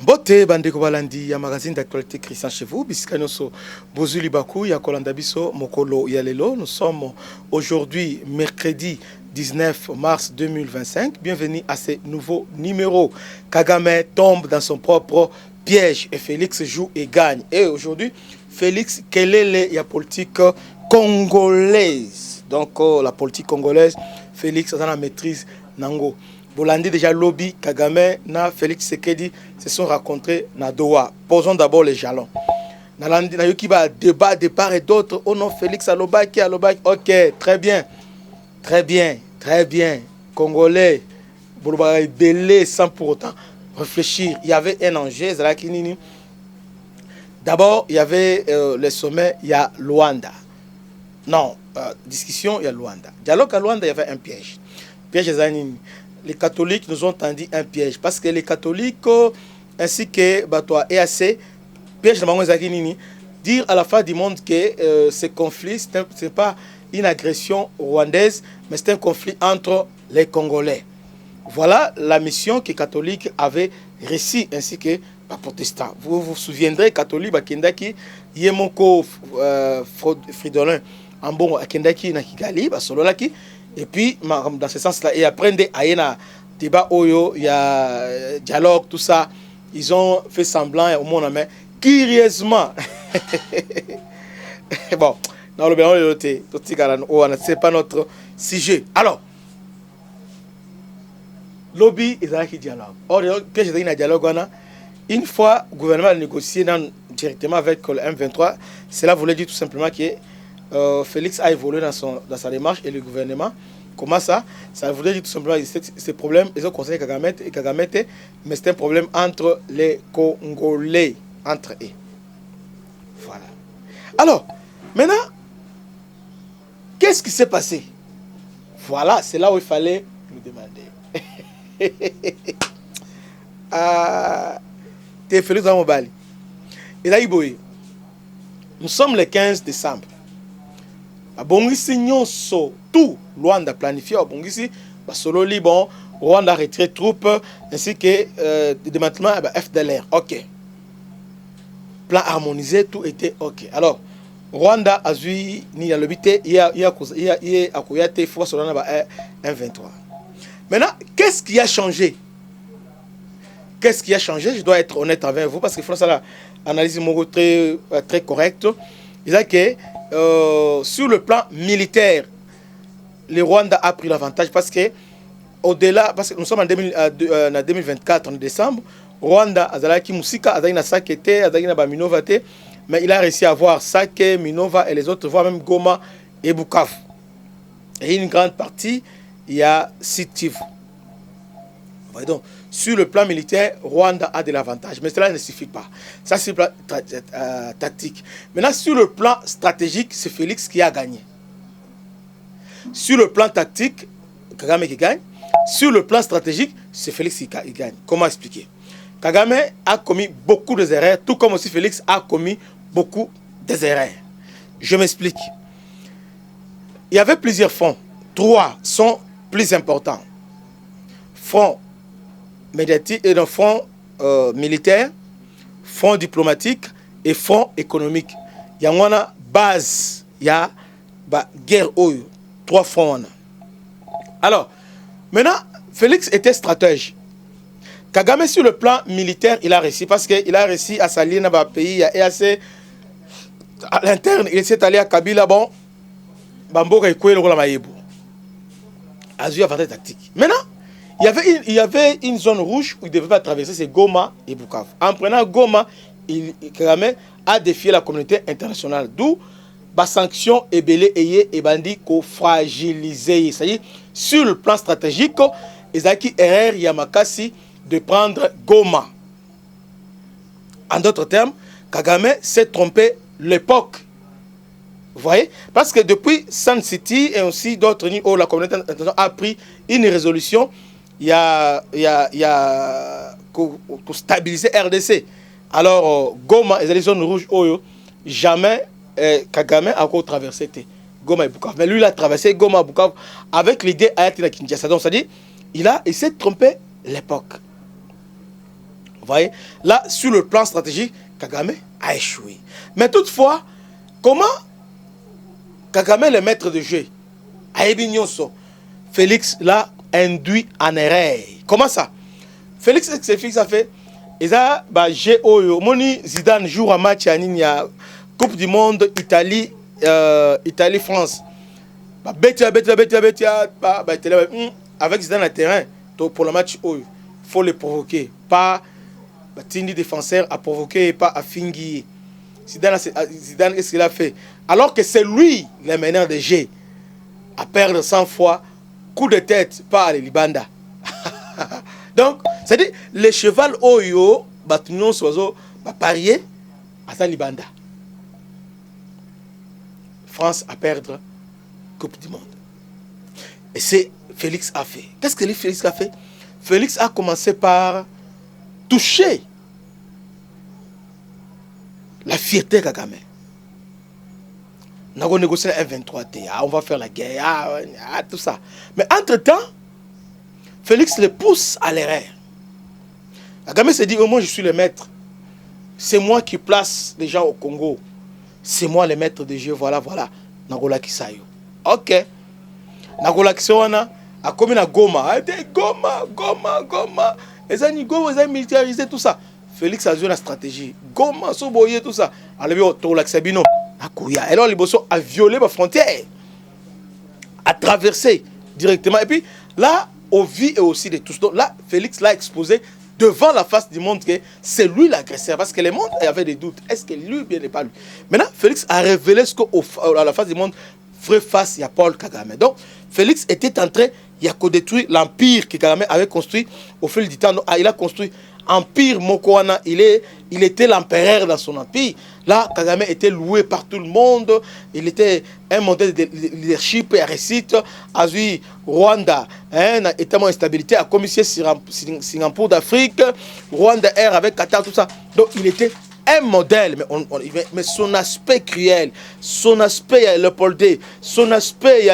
Bote bandeko balandi ya magazine d'actualité Christian chez vous bisikanoso bozuli baku ya kolanda biso mokolo ya lelo. Nous sommes aujourd'hui mercredi 19 mars 2025. Bienvenue à ce nouveau numéro. Kagame tombe dans son propre piège et Félix joue et gagne. Et aujourd'hui, Félix, quelle est la politique congolaise? Donc la politique congolaise, Félix a la maîtrise nango. Bolandi déjà lobby, Kagame, na Félix Sekedi se sont rencontrés na Doha. Posons d'abord les jalons. Nalandi na yoki ba débat de part et d'autre. Oh non, Félix Alobaki. Ok, très bien. Très bien, très bien. Congolais, Boloba belé sans pour autant réfléchir. Il y avait un enjeu, d'abord, il y avait le sommet, il y a Luanda. Non, discussion, il y a Luanda. Dialogue à Luanda, il y avait un piège. Piège Zanini. Les catholiques nous ont tendu un piège. Parce que les catholiques, ainsi que Batoa EAC, piège de dire à la fin du monde que ce conflit, ce n'est pas une agression rwandaise, mais c'est un conflit entre les Congolais. Voilà la mission que les catholiques avaient réussi, ainsi que les protestants. Vous vous souviendrez, catholique, Kendaki, Yemoko Fridolin, en bon, Kendaki, Nakigali, Sololaki. Et puis, dans ce sens-là, et après, il y a un débat, il y a dialogue, tout ça. Ils ont fait semblant au monde, mais curieusement, bon, dans le c'est pas notre sujet. Alors, lobby, ils ont un dialogue. Or, piège de dialogue, une fois le gouvernement a négocié directement avec le M23, cela voulait dire tout simplement que Félix a évolué dans sa démarche et le gouvernement. Comment ça? Ça voudrait dire tout simplement que ces problèmes, ils ont concerné Kagame, mais c'est un problème entre les Congolais, entre eux. Voilà. Alors, maintenant, qu'est-ce qui s'est passé? Voilà, c'est là où il fallait nous demander. T'es Félix Amobali. Et là, nous sommes le 15 décembre. Bongisi nyonso tout Luanda planifié Bongisi solo Liban Rwanda retrait troupes ainsi que démantèlement FDLR. OK. Plan harmonisé, tout était OK. Alors Rwanda a vu ni la lobité il y a akoyate fois sur un 23. Maintenant, qu'est-ce qui a changé? Qu'est-ce qui a changé? Je dois être honnête avec vous parce que France a l'analyse très correcte. Il a que sur le plan militaire, le Rwanda a pris l'avantage parce que au-delà, parce que nous sommes en 2024, en décembre, Rwanda Azalaki Musika Azalina Sakete, Azalina Minova, mais il a réussi à avoir Sake, Minova et les autres, voire même Goma et Bukavu. Et une grande partie, il y a Sitiv. Donc, sur le plan militaire, Rwanda a de l'avantage. Mais cela ne suffit pas. Ça, c'est le plan tactique. Maintenant, sur le plan stratégique, c'est Félix qui a gagné. Sur le plan tactique, Kagame qui gagne. Sur le plan stratégique, c'est Félix qui gagne. Comment expliquer? Kagame a commis beaucoup d'erreurs, tout comme aussi Félix a commis beaucoup d'erreurs. Je m'explique. Il y avait plusieurs fonds. 3 sont plus importants. Fonds médiatique et d'un fonds militaire, fonds diplomatique et fonds économique. Il y a une base, il y a guerre, 3 fonds. Alors, maintenant, Félix était stratège. Kagame, sur le plan militaire, il a réussi parce qu'il a réussi à s'allier dans le pays. Il y a EAC à l'interne, il s'est allé à Kabila. Bon, Bamboka et Koué, le Maïbou. Azur a fait tactique. Maintenant, il y avait une zone rouge où il ne devait pas traverser, c'est Goma et Bukavu. En prenant Goma, Kagame a défié la communauté internationale. D'où les sanctions et belé et bandit qu'on fragilisé. C'est-à-dire, sur le plan stratégique, Ezaki erreur Yamakasi de prendre Goma. En d'autres termes, Kagame s'est trompé l'époque. Vous voyez? Parce que depuis Sun City et aussi d'autres niveaux, la communauté internationale a pris une résolution. Il y a pour stabiliser RDC. Alors, Goma et les zones rouges, jamais Kagame a encore traversé Goma et Bukavu. Mais lui, il a traversé Goma et Bukavu avec l'idée à être Kinshasa. Donc, c'est-à-dire, il s'est trompé l'époque. voyez, là, sur le plan stratégique, Kagame a échoué. Mais toutefois, comment Kagame, le maître de jeu, Félix l'a induit en erreur. Comment ça? Félix a fait. Et ça, j'ai Moni Zidane joue un match à Coupe du Monde Italie, Italie-France. Avec Zidane à terrain, pour le match, il faut le provoquer. Pas Tindi défenseur à provoquer, pas à finguer. Zidane, qu'est-ce qu'il a fait? Alors que c'est lui, le meneur de jeu, à perdre 100 fois, coup de tête, pas à Libanda. Donc, c'est-à-dire, les chevals Oyo, Batunion Soiseau, parier à Libanda. France à perdre Coupe du Monde. Et c'est Félix a fait. Qu'est-ce que Félix a fait? Félix a commencé par toucher la fierté Kagame. On a négocié la F-23, on va faire la guerre, tout ça. Mais entre-temps, Félix le pousse à l'erreur. Kagame s'est dit, au moins je suis le maître. C'est moi qui place les gens au Congo. C'est moi le maître de jeu, voilà. Nagola Kisayo. Ok. Nagola Kisawana a commis la Goma. Goma. Les amis Goma, ils ont militarisé tout ça. Félix a joué la stratégie. Goma, Soboye, tout ça. Alors, Tola Kisabino. Et alors, les bossons a violé ma frontière. A traversé directement. Et puis, là, au vie et aussi de tous. Donc là, Félix l'a exposé devant la face du monde que c'est lui l'agresseur. Parce que le monde avait des doutes. Est-ce que lui bien n'est pas lui? Maintenant, Félix a révélé ce qu'à la face du monde ferait face à Paul Kagame. Donc, Félix était en train, il a détruit l'empire que Kagame avait construit au fil du temps. Donc, il a construit Empire Mokoana. Il était l'empereur dans son empire. Là, Kagame était loué par tout le monde. Il était un modèle de leadership et réussite. Azui, Rwanda, état en instabilité, a commissionné Singapour d'Afrique, Rwanda Air avec Qatar, tout ça. Donc, il était un modèle, mais son aspect cruel, son aspect léopoldé, son aspect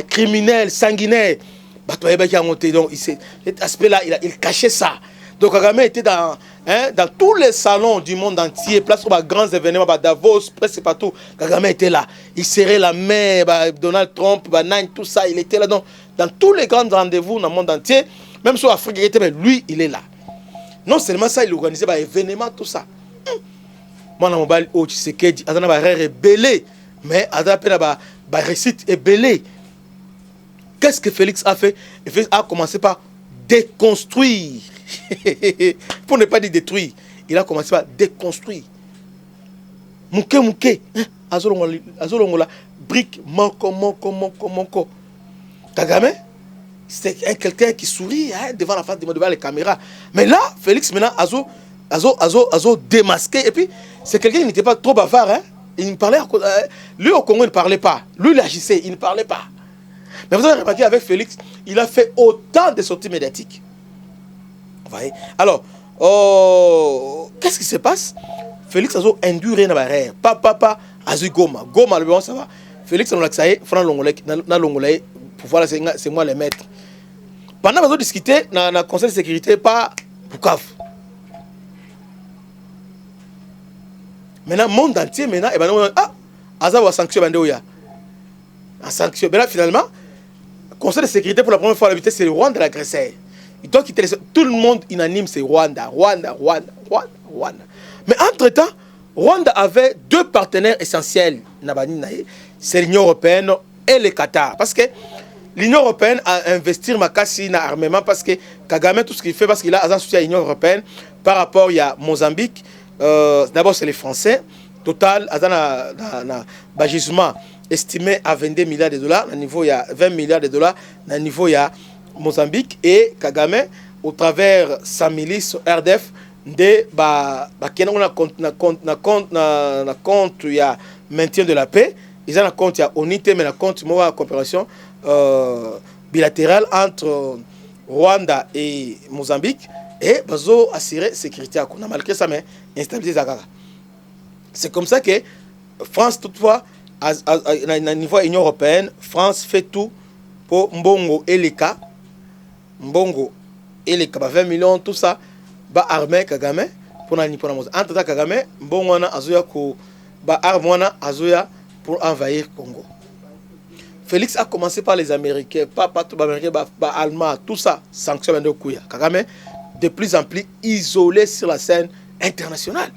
criminel, sanguinaire. Donc, cet aspect-là, il cachait ça. Donc, Kagame était dans tous les salons du monde entier, place aux grands événements, Davos, presque partout. Kagame était là. Il serrait la main, Donald Trump, tout ça, il était là. Donc, dans tous les grands rendez-vous dans le monde entier, même sur l'Afrique, mais lui, il est là. Non seulement ça, il organisait des événements, tout ça. Moi, dans mon bal, tu sais que il y a des rebelles, mais il y a des récits rebelles. Qu'est-ce que Félix a fait? Félix a commencé par déconstruire. Pour ne pas dire détruire. Il a commencé par déconstruire. Mouké. Azolongola. Brique, manko. Kagame, c'est quelqu'un qui sourit devant la face, devant les caméras. Mais là, Félix, maintenant, Azo démasqué. Et puis, c'est quelqu'un qui n'était pas trop bavard. Il ne parlait, lui, au Congo, il ne parlait pas. Lui, il agissait, il ne parlait pas. Mais vous avez remarqué, avec Félix, il a fait autant de sorties médiatiques. Vous voyez? Alors, qu'est-ce qui se passe? Félix a induit rien à barrière. Papa, Azu Goma. Goma, le bon, ça va. Félix a dit, Fran Longolais, pour voir, c'est moi le maître. Pendant que nous discuté dans le Conseil de sécurité, pas Bukavu. Maintenant, le monde entier, maintenant, Aza va sanctionner Bandeoya. En sanction. Mais là, finalement, le Conseil de sécurité, pour la première fois, c'est le Rwanda l'agresseur. Donc, tout le monde unanime, c'est Rwanda. Mais entre-temps, Rwanda avait deux partenaires essentiels. C'est l'Union européenne et le Qatar. Parce que l'Union européenne a investi dans l'armement parce que Kagame, tout ce qu'il fait, parce qu'il a un soutien à l'Union européenne par rapport à Mozambique. D'abord, c'est les Français. Total, un gisement estimé à 22 milliards de dollars. À niveau, il y a 20 milliards de dollars. À niveau, il y a Mozambique et Kagame, au travers sa milice RDF, il y a maintien de la paix. Ils ont un compte, il y a unité, mais un compte, il y a coopération bilatérale entre Rwanda et Mozambique. Et bazo assurer sécurité. On a malgré ça, mais instabilité Zagara. C'est comme ça que France, toutefois, à niveau Union européenne, France fait tout pour Mbongo et Leka. Mbongo et les 20 millions, tout ça, ba armée Kagame pour na Nippon Mose. Entre temps Kagame, bon wana azoya ko ba armona azoya pour envahir Congo. Félix a commencé par les Américains, pas tout les Américains, ba Allemands, tout ça, sanction de Kouya. Kagame de plus en plus isolé sur la scène internationale.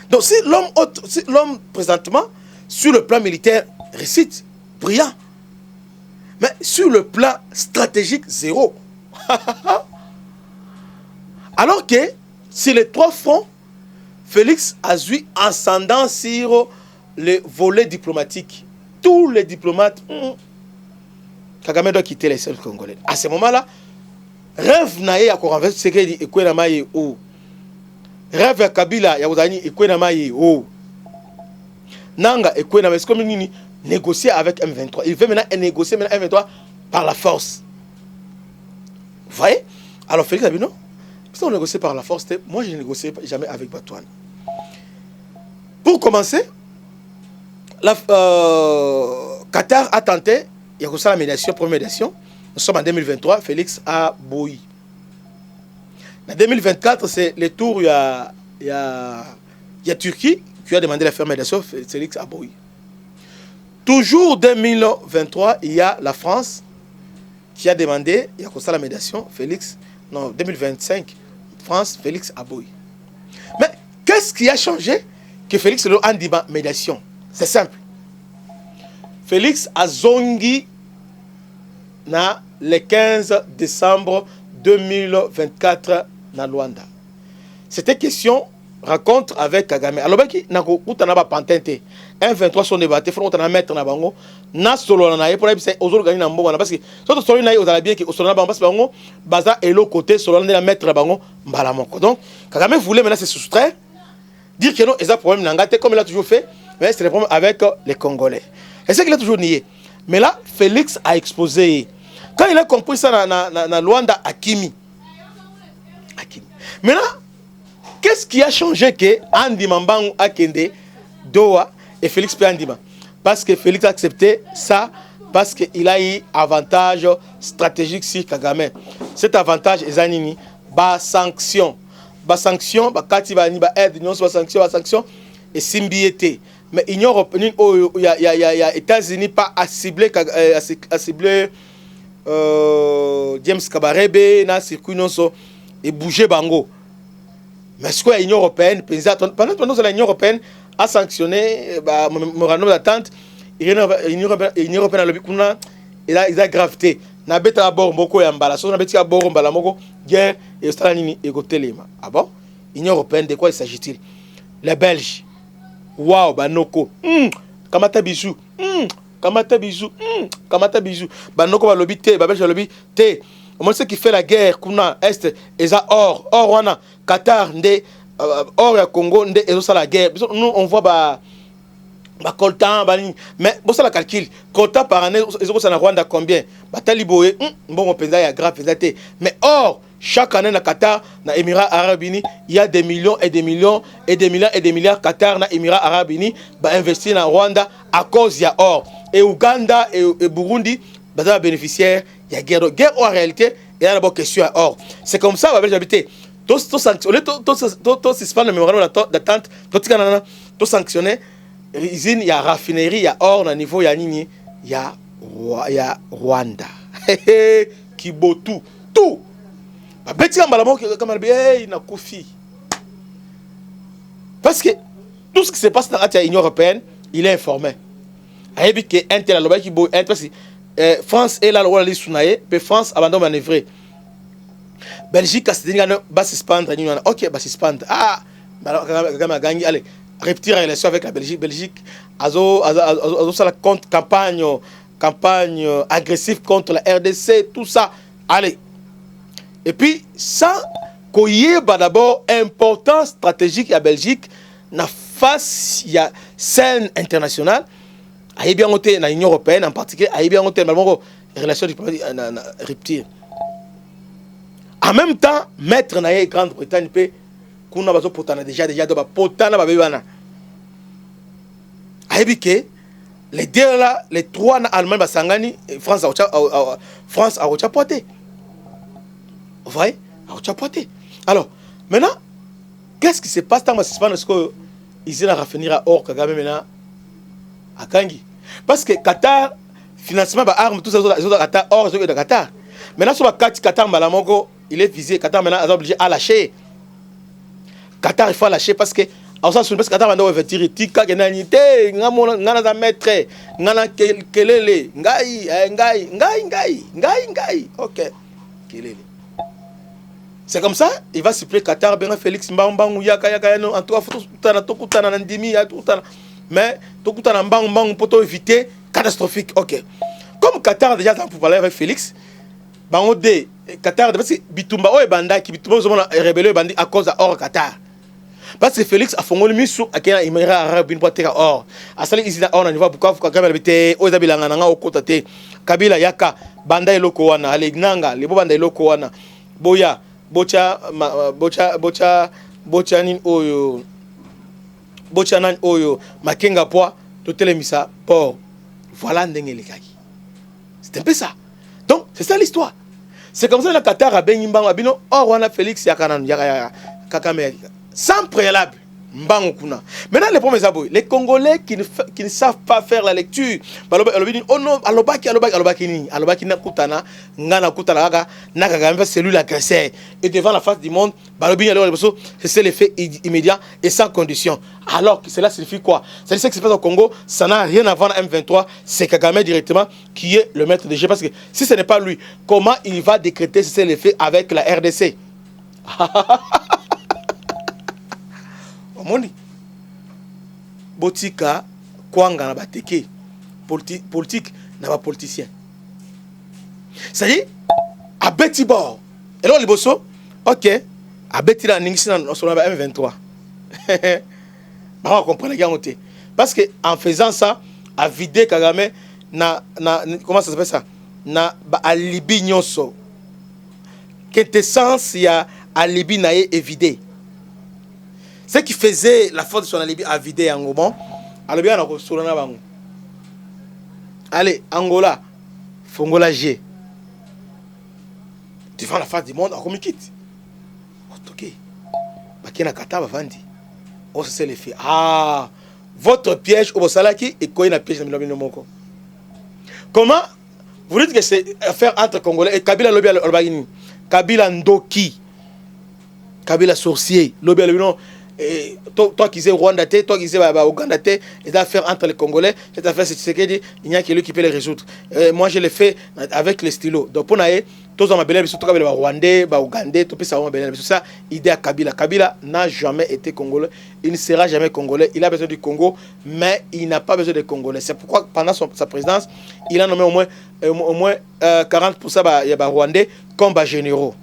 Donc si l'homme présentement sur le plan militaire récite brillant, mais sur le plan stratégique zéro. Alors que sur les 3 fronts, Félix a eu ascendant sur le volet diplomatique. Tous les diplomates, Kagame doit quitter les sols congolais. À ce moment-là, rêve naïe à Koranvès, c'est qu'il dit Ekwe Namaye ou rêve à Kabila, Yaouzani Ekwe Namaye ou Nanga Ekwe Namaye, c'est comme il négocier avec M23. Il veut maintenant négocier M23 par la force. Vous voyez? Alors Félix a dit non. Si on négocie par la force, moi je ne négocie jamais avec Batouane. Pour commencer, Qatar a tenté, il y a la médiation, première médiation. Nous sommes en 2023, Félix a bouilli. En 2024, c'est le tour, il y a Turquie qui a demandé la ferme médiation, Félix a bouilli. Toujours 2023, il y a la France qui a demandé, il y a la médiation, Félix, non, 2025, France, Félix a bouilli. Mais qu'est-ce qui a changé que Félix le a dit médiation? C'est simple. Félix a zongi le 15 décembre 2024 na Luanda. C'était question rencontre avec Kagame. Alors baki nako utana ba pantente. M23 sont débattés, faut utana mettre na bango na solo na ye pour ebisa ozolo gagner na mbongo parce que surtout solo na ye ozala bien que solo na bango parce que bango baza et l'autre côté solo na mettre na bango mbala moko. Donc Kagame voulait maintenant se soustraire, dire que non, ils ont problème nangate comme il a toujours fait, mais c'est le problème avec les Congolais. Et c'est qu'il a toujours nié. Mais là Félix a exposé. Quand il a compris ça na Luanda Akimi. Maintenant, qu'est-ce qui a changé que Andi Mambangu Akende, Doha et Félix Andima? Parce que Félix a accepté ça, parce qu'il a eu avantage stratégique sur Kagame. Cet avantage est anini, bas sanction. Bas sanction, bas kati ba ni ba aide, non bas sanction et symbiété. Mais l'Union européenne, il y a États-Unis pas à cibler James Kabarebe na circuit non so et bouger bango. Mais ce que l'Union européenne, pendant que l'Union européenne a sanctionné le memorandum d'entente, l'Union européenne a gravité. Na beta bord moko ya mbala, so na beta bord mbala moko guerre et Australie et Gotelema. Ah bon? L'Union européenne, de quoi il s'agit-il? Les Belges. Waouh, banoko. Kamata bisou. Kamata bisou. Kamata bisou. Banoko va lobby te, babel lobby te. Comment c'est qui fait la guerre kuna est et ça or wana Qatar ndé or ya Congo ndé et ça la guerre. Nous on voit ba coltan bani mais bon ça la calcul. Coltan par année ils ont ça na Rwanda combien? Ba taliboé bon penza ya grave penzaté. Mais or chaque année na Qatar na Émirats Arabes Unis il y a des millions et des millions et des milliards et des milliards Qatar na Émirats Arabes Unis ba investir na Rwanda à cause ya or. Et Ouganda et Burundi bah bénéficiaire il y a guerre en réalité il y a d'abord question à or. C'est comme ça va j'habiter tous sanctionner tous suspendre le mémorandum d'attente tous sanctionner usine il y a raffinerie il y a or au niveau il y a nini il y a Rwanda Kibotu tout ba beti malamo comme hey na kofi parce que tout ce qui se passe dans l'Union européenne il est informé ayebi que intel aloba ki bo intel France est là le sunaye mais France abandonne manœuvrer Belgique a dit va suspendre OK va suspendre Kagame a gagné allez rupture en relation avec la Belgique azo la campagne agressive contre la RDC tout ça allez et puis ça koyeba d'abord importance stratégique à Belgique na face il y a scène internationale aïe bien noté dans l'Union européenne en particulier aïe bien noté malheureusement relations diplomatiques rupture en même temps mettre na Grande-Bretagne pe kuna bazo potana déjà do ba potana ba bebana aïe que les deux là les trois na Allemagne ba sangani France a poté Vous voyez? Alors, tu as pointé. Alors, maintenant, qu'est-ce qui se passe dans ce que ils ont raffinir à or Kagame maintenant à Kangi? Parce que Qatar, financement par armes, tout ça, les autres Qatar, or, les autres de Qatar. Maintenant, sur la carte Qatar, Malamongo, il est visé. Qatar maintenant est obligé à lâcher. Qatar, il faut lâcher parce que, en sens, parce que Qatar maintenant va tirer tika kenanité, ngana da maître, ngana kelele, ngai, ok, kelele. C'est comme ça, il va s'appeler Qatar, ben Félix Mbangbangu, yaka, en tout cas, tokutana nandimi, mais tokutana mbangbangu pour éviter catastrophique, ok. Comme Qatar déjà pour parler avec Félix, bango de Qatar, parce que Bitumba o ebanda qui Bitumba ont rébellé bandi à cause de hors Qatar. Parce que Félix a fongoli misu akena imera arabe pour teka or. Asali isina or na niveau bukavu kwa kamera bité o zabilanga nga okota te. Kabila yaka banda eloko wana alegnanga lebo banda eloko wana. Boya bocha nin oyo bocha nan oyo makenga poa totelemisa port. Voilà ndenge lekaki. C'est un peu ça. Donc c'est ça l'histoire. C'est comme ça que le Qatar a béni Mbango Abino. Or, on a Félix Yakanan, Kakame. Sans préalable. Mbango Kuna. Maintenant, les premiers abonnés, les Congolais qui ne savent pas faire la lecture. Oh non, alobaki, na kutana, ngana kutana, nakagambe, c'est lui l'agresseur. Et devant la face du monde, c'est l'effet immédiat et sans condition. Alors que cela signifie quoi? C'est ce qui se passe au Congo, ça n'a rien à voir à M23, c'est Kagame directement qui est le maître de jeu. Parce que si ce n'est pas lui, comment il va décréter ce l'effet avec la RDC? Omoni botika kwanga na bateke politique na ba politicien. Ça y est, à Betty Bor. Et là, liboso, ok, à Betty la ningisi na M23. On comprend les gars. Parce que en faisant ça, à vider Kagame comment ça s'appelle ça? Na ba alibi nyonso. Quintessence il y a alibi naé évidé. Ce qui faisait la force de son alibi à vider Angoban, alors bien on a bango. Allez, Angola, Fongola G. Devant la face du monde, on quitte. Ok. Bakena Kata Bavandi. On se les fait. Ah, votre piège au Salaki et quoi il a piège dans le Moko. Comment vous dites que c'est affaire entre Congolais et Kabila Lobby Albagini, Kabila Ndoki, Kabila Sorcier, Lobby Albagini. Toi qui es Rwanda, toi qui es Ouganda, c'est affaire entre les Congolais, cette affaire c'est ce qu'il dit, il n'y a que lui qui peut les résoudre. Moi je l'ai fait avec les stylos. Donc pour nous, tous en Belgique, surtout les Rwandais, les Ougandais, tout ça, c'est ça, idée à Kabila. Kabila n'a jamais été Congolais, il ne sera jamais Congolais. Il a besoin du Congo, mais il n'a pas besoin des Congolais. C'est pourquoi pendant sa présidence, il a nommé au moins 40% de Rwandais comme généraux.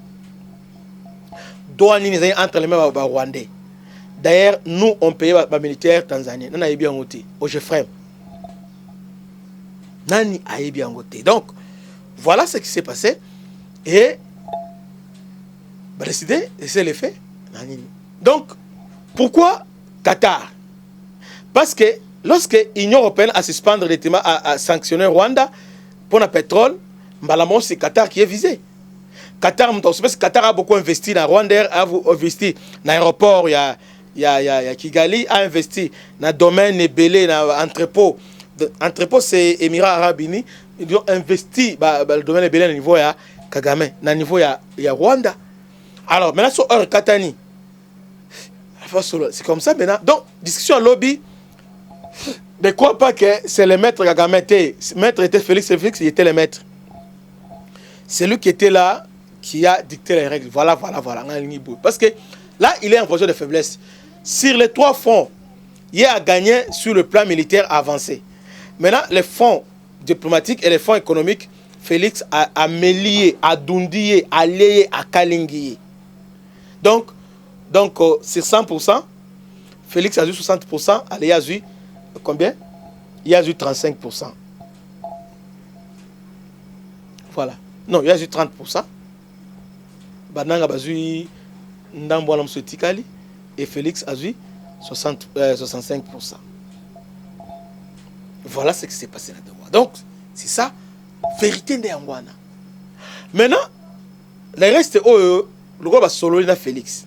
Douane entre les mains de Rwandais. D'ailleurs, nous, on payait les militaires tanzaniens. Nous avons bien voté. Au Jeffrem. Nani a bien voté. Donc, voilà ce qui s'est passé. Et, décidé, et c'est l'effet. Donc, pourquoi Qatar? Parce que lorsque l'Union européenne a suspendu directement à sanctionner Rwanda pour le pétrole, c'est Qatar qui est visé. Qatar, Qatar a beaucoup investi dans Rwanda, a investi dans l'aéroport, il y a Kigali a investi dans le domaine belé, dans l'entrepôt. L'entrepôt, c'est Émirats Arabes Unis. Ils ont investi dans le domaine belé au niveau de Kagame, au niveau de Rwanda. Alors, maintenant, sur Katani. C'est comme ça maintenant. Donc, discussion lobby. Ne crois pas que c'est le maître Kagame. Le maître était Félix, il était le maître. C'est lui qui était là, qui a dicté les règles. Voilà. Parce que là, il est en position de faiblesse. Sur les 3 fonds, il y a gagné sur le plan militaire avancé. Maintenant, les fonds diplomatiques et les fonds économiques, Félix a mêlé, a Dundié, a Léé, a Kalinguié. Donc c'est 100%. Félix a eu 60%. Allez, il a eu combien? Il a eu 35%. Voilà. Non, il a eu 30%. Bananga a eu Ndamboana Msotikali. Et Félix a eu 65%. Voilà ce qui s'est passé là-dedans. Donc, c'est ça, vérité de Angwana. Maintenant, le reste le gars va solo na Félix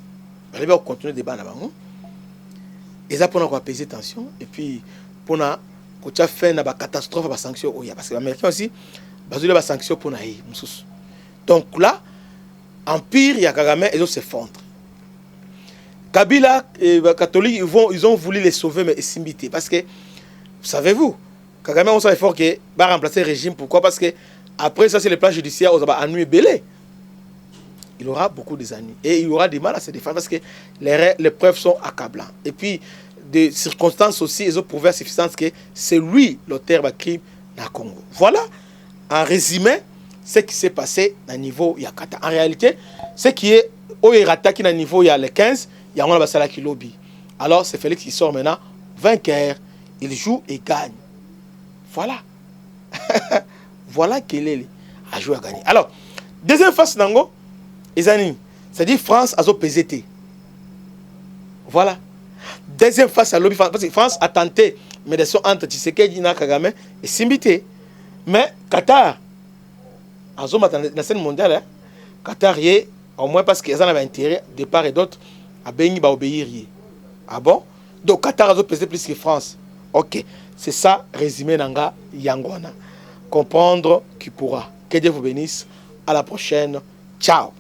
il va continuer débat na bango et ça pour apaiser tension et puis pour na ko tia fin na ba catastrophe ba sanction oya parce que les américains aussi bazuli ba sanction pour na yi mususu donc là empire ya Kagame ils se fondre Kabila et les catholiques ils ont voulu les sauver mais Simbité parce que savez-vous Kagame on sait fort que va remplacer le régime pourquoi parce que après ça c'est le plan judiciaire aux ennuis belé il aura beaucoup des ennuis et il aura du mal à se défendre parce que les preuves sont accablantes et puis des circonstances aussi ils ont prouvé à suffisance que c'est lui l'auteur du crime dans le Congo. Voilà en résumé ce qui s'est passé au niveau Yakata. En réalité ce qui est au Irata au niveau ya le 15 il y a un basala qui lobby. Alors c'est Félix qui sort maintenant vainqueur, il joue et gagne. Voilà. Voilà qu'il est à jouer à gagner. Alors, deuxième phase nango, c'est-à-dire France a pesé. Voilà. Deuxième phase à lobby parce que France a tenté médiation entre Tshisekedi et Kagame et Simbité. Mais Qatar a la scène mondiale, Qatar est au moins parce qu'ils ont intérêt de part et d'autre à obéir. Ah bon? Donc Qatar a pesé plus que France. Ok, c'est ça résumé nanga Yangwana. Comprendre qui pourra. Que Dieu vous bénisse. À la prochaine. Ciao.